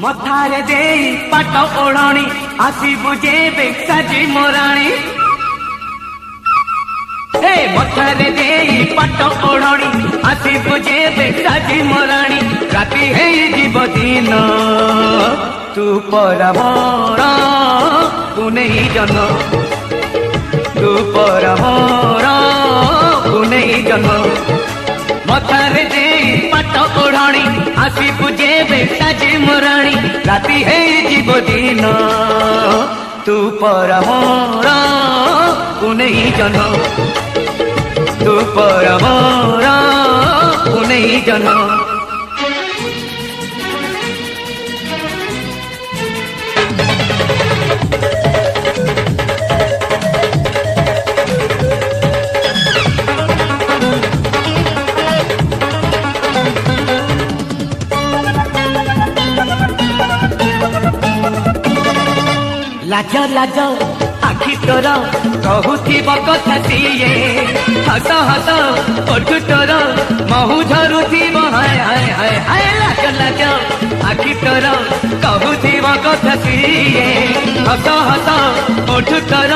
मथारे दे पाट ओढ़णी आसीबु जेबे साजी मोराणी हे मथारे दे पाट ओढ़णी आसीबु जेबे साजी मोराणी राति हे जीव दिन तू परा मोरा तू नहीं जन तू परा मोरा तू नहीं जन मथारे दे पाट ओढ़णी आसीबु जेबे साजी मोराणी राति हे जीव दिन तू परा मोरा तू नहीं जन तू परा मोरा तू नहीं जन लाज लाज आखि तोर कहूथिब कथा सीए हस हस ओठु तोर महु झरुथिब हाय हाय हाय हाय लाज लाज आखि तोर कहूथिब कथा सीए हस हस ओठु तोर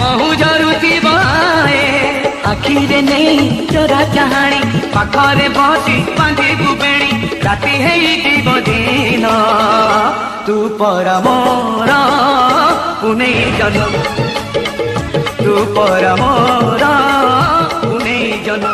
महु झरुथिब आखिरे नहीं तोरा चाहाणी पाखरे बसी बांधी बुबेणी राति है जीव दिन तू परा मोरा तू नहीं जन तू परा मोरा तू नहीं जन।